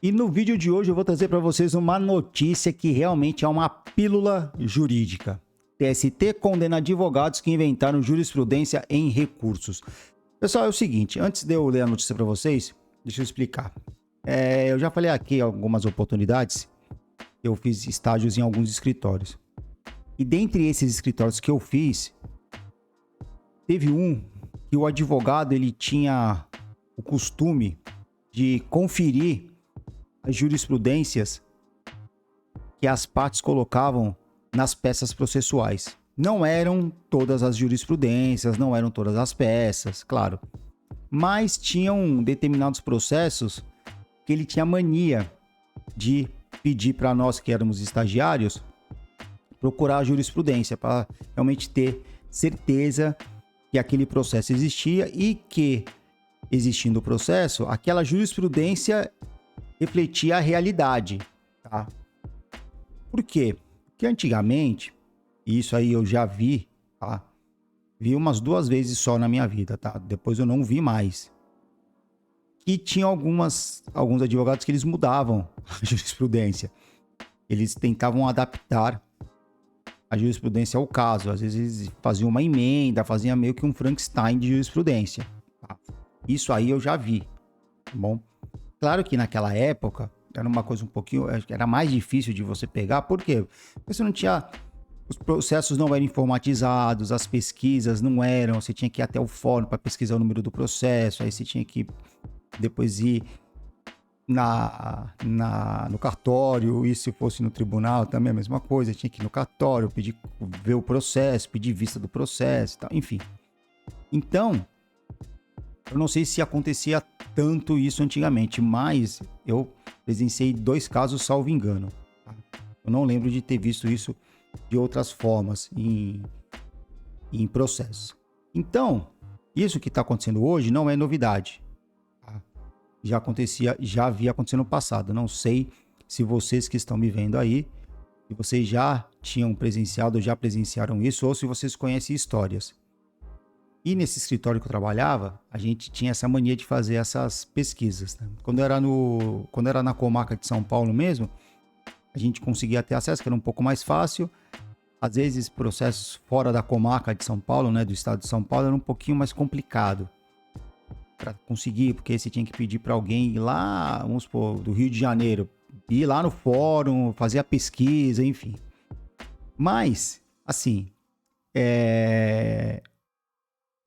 E no vídeo de hoje eu vou trazer para vocês uma notícia que realmente é uma pílula jurídica. TST condena advogados que inventaram jurisprudência em recursos. Pessoal, é o seguinte, antes de eu ler a notícia para vocês, deixa eu explicar. Eu já falei aqui em algumas oportunidades, eu fiz estágios em alguns escritórios. E dentre esses escritórios que eu fiz, teve um que o advogado ele tinha o costume de conferir as jurisprudências que as partes colocavam nas peças processuais. Não eram todas as jurisprudências, não eram todas as peças, claro. Mas tinham determinados processos que ele tinha mania de pedir para nós que éramos estagiários procurar a jurisprudência para realmente ter certeza que aquele processo existia e que, existindo o processo, aquela jurisprudência refletia a realidade, tá? Por quê? Porque antigamente, isso aí eu já vi, tá? Vi umas 2 vezes só na minha vida, tá? Depois eu não vi mais. E tinha alguns advogados que eles mudavam a jurisprudência. Eles tentavam adaptar a jurisprudência ao caso. Às vezes eles faziam uma emenda, faziam meio que um Frankenstein de jurisprudência. Tá? Isso aí eu já vi, tá bom? Claro que naquela época era uma coisa um pouquinho... Era mais difícil de você pegar, por quê? Porque você não tinha... Os processos não eram informatizados, as pesquisas não eram... Você tinha que ir até o fórum para pesquisar o número do processo, aí você tinha que depois ir no cartório, e se fosse no tribunal também a mesma coisa, tinha que ir no cartório, ver o processo, pedir vista do processo, tal, enfim. Então, eu não sei se acontecia tanto isso antigamente, mas eu presenciei 2 casos, salvo engano. Tá? Eu não lembro de ter visto isso de outras formas em processo. Então, isso que está acontecendo hoje não é novidade. Tá? Já havia acontecido no passado. Não sei se vocês que estão me vendo aí, se vocês já tinham presenciado ou já presenciaram isso, ou se vocês conhecem histórias. E nesse escritório que eu trabalhava, a gente tinha essa mania de fazer essas pesquisas. Né? Quando era na comarca de São Paulo mesmo, a gente conseguia ter acesso, que era um pouco mais fácil. Às vezes, processos fora da comarca de São Paulo, né, do estado de São Paulo, era um pouquinho mais complicado para conseguir, porque você tinha que pedir para alguém ir lá, vamos supor, do Rio de Janeiro, ir lá no fórum, fazer a pesquisa, enfim. Mas, assim,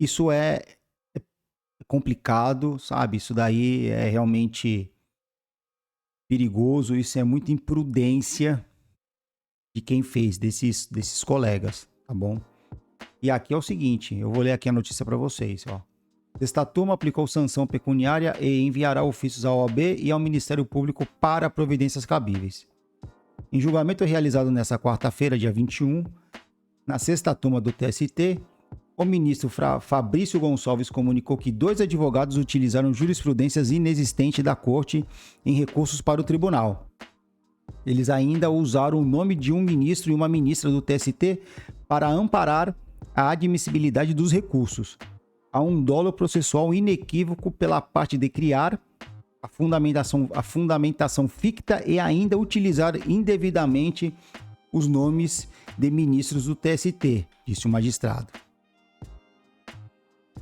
isso é complicado, sabe? Isso daí é realmente perigoso, isso é muita imprudência de quem fez, desses colegas, tá bom? E aqui é o seguinte, eu vou ler aqui a notícia para vocês, ó. Esta turma aplicou sanção pecuniária e enviará ofícios à OAB e ao Ministério Público para providências cabíveis. Em julgamento realizado nesta quarta-feira, dia 21, na sexta turma do TST, o ministro Fabrício Gonçalves comunicou que 2 advogados utilizaram jurisprudências inexistentes da Corte em recursos para o tribunal. Eles ainda usaram o nome de um ministro e uma ministra do TST para amparar a admissibilidade dos recursos. Há um dolo processual inequívoco pela parte de criar a fundamentação ficta e ainda utilizar indevidamente os nomes de ministros do TST, disse o magistrado.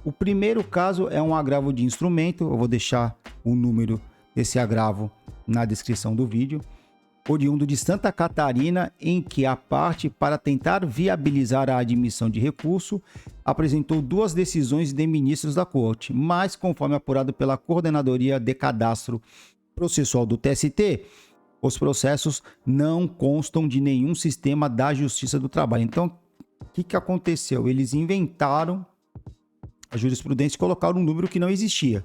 O primeiro caso é um agravo de instrumento, eu vou deixar o número desse agravo na descrição do vídeo, oriundo de Santa Catarina, em que a parte, para tentar viabilizar a admissão de recurso, apresentou 2 decisões de ministros da Corte, mas, conforme apurado pela Coordenadoria de Cadastro Processual do TST, os processos não constam de nenhum sistema da Justiça do Trabalho. Então, o que aconteceu? Eles inventaram a jurisprudência e colocaram um número que não existia.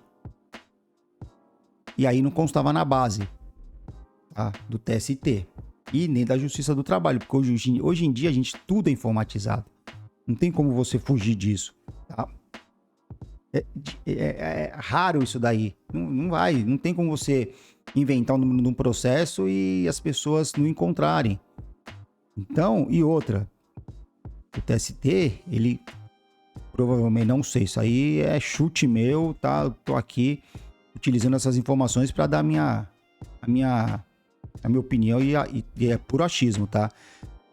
E aí não constava na base, tá, do TST e nem da Justiça do Trabalho, porque hoje em dia, gente, tudo é informatizado. Não tem como você fugir disso, tá? É raro isso daí. Não tem como você inventar um número de um processo e as pessoas não encontrarem. Então, e outra, o TST, ele provavelmente, não sei, isso aí é chute meu, tá? Eu tô aqui utilizando essas informações para dar a a minha opinião e é puro achismo, tá?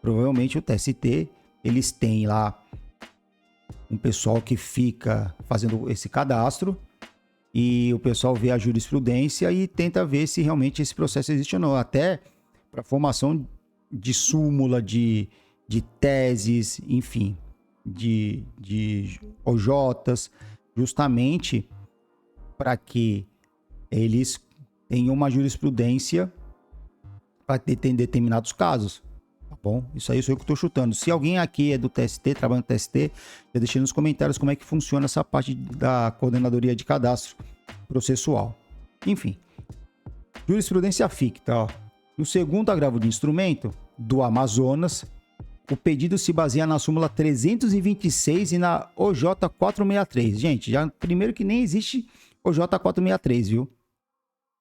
Provavelmente o TST, eles têm lá um pessoal que fica fazendo esse cadastro e o pessoal vê a jurisprudência e tenta ver se realmente esse processo existe ou não. Até para formação de súmula, de teses, enfim, de OJs, justamente para que eles tenham uma jurisprudência para ter determinados casos, tá bom? Isso aí sou eu que estou chutando. Se alguém aqui é do TST, trabalha no TST, já deixei nos comentários como é que funciona essa parte da coordenadoria de cadastro processual. Enfim, jurisprudência ficta, ó. No segundo agravo de instrumento do Amazonas, o pedido se baseia na súmula 326 e na OJ 463. Gente, já primeiro que nem existe OJ 463, viu?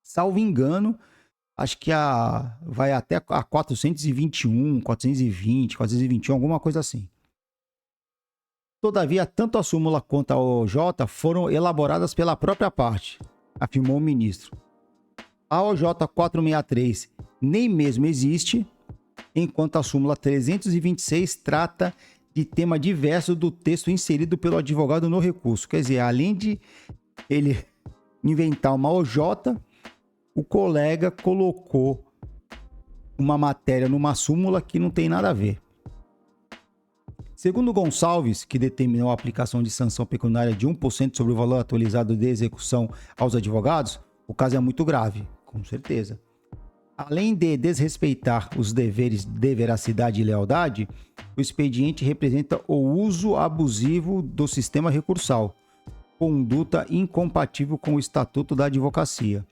Salvo engano, acho que vai até a 421, 420, 421, alguma coisa assim. Todavia, tanto a súmula quanto a OJ foram elaboradas pela própria parte, afirmou o ministro. A OJ 463 nem mesmo existe, enquanto a súmula 326 trata de tema diverso do texto inserido pelo advogado no recurso. Quer dizer, além de ele inventar uma OJ, o colega colocou uma matéria numa súmula que não tem nada a ver. Segundo Gonçalves, que determinou a aplicação de sanção pecuniária de 1% sobre o valor atualizado de execução aos advogados, o caso é muito grave, com certeza. Além de desrespeitar os deveres de veracidade e lealdade, o expediente representa o uso abusivo do sistema recursal, conduta incompatível com o Estatuto da Advocacia.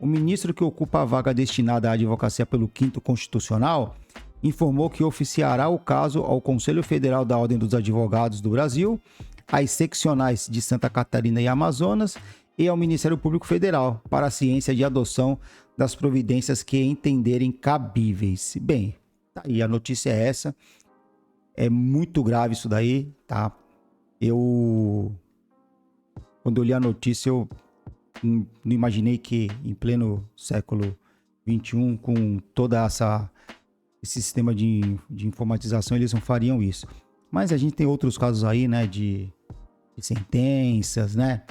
O ministro que ocupa a vaga destinada à advocacia pelo 5º Constitucional informou que oficiará o caso ao Conselho Federal da Ordem dos Advogados do Brasil, às seccionais de Santa Catarina e Amazonas e ao Ministério Público Federal para a ciência de adoção das providências que entenderem cabíveis. Bem, tá aí, a notícia é essa. É muito grave isso daí, tá? Quando eu li a notícia, eu não imaginei que em pleno século XXI, com toda esse sistema de informatização, eles não fariam isso. Mas a gente tem outros casos aí, né, de sentenças, né?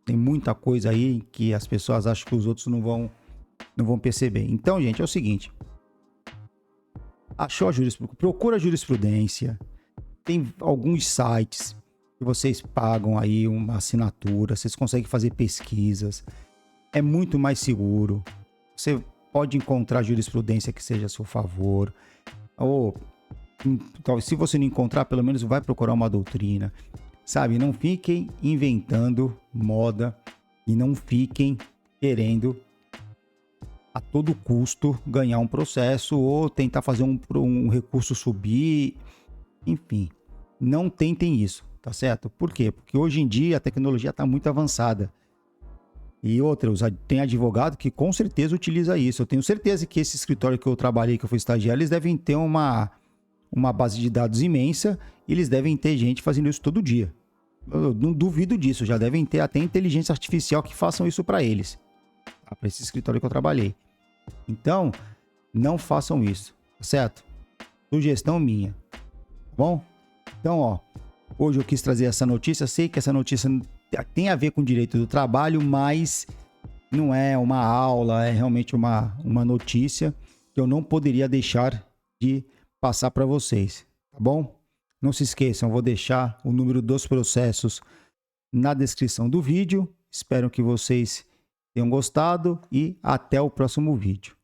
Tem muita coisa aí que as pessoas acham que os outros não vão perceber. Então, gente, é o seguinte. Achou a jurisprudência? Procura a jurisprudência. Tem alguns sites que vocês pagam aí uma assinatura. Vocês conseguem fazer pesquisas. É muito mais seguro. Você pode encontrar jurisprudência que seja a seu favor. Ou, se você não encontrar, pelo menos vai procurar uma doutrina. Sabe, não fiquem inventando moda e não fiquem querendo a todo custo ganhar um processo ou tentar fazer um recurso subir. Enfim, não tentem isso, tá certo? Por quê? Porque hoje em dia a tecnologia está muito avançada. E outra, tem advogado que com certeza utiliza isso. Eu tenho certeza que esse escritório que eu trabalhei, que eu fui estagiário, eles devem ter uma base de dados imensa e eles devem ter gente fazendo isso todo dia. Eu não duvido disso, já devem ter até inteligência artificial que façam isso para eles, tá? Para esse escritório que eu trabalhei. Então, não façam isso, tá certo? Sugestão minha, tá bom? Então, ó, hoje eu quis trazer essa notícia. Sei que essa notícia tem a ver com o direito do trabalho, mas não é uma aula, é realmente uma notícia que eu não poderia deixar de passar para vocês, tá bom? Não se esqueçam, eu vou deixar o número dos processos na descrição do vídeo. Espero que vocês tenham gostado e até o próximo vídeo.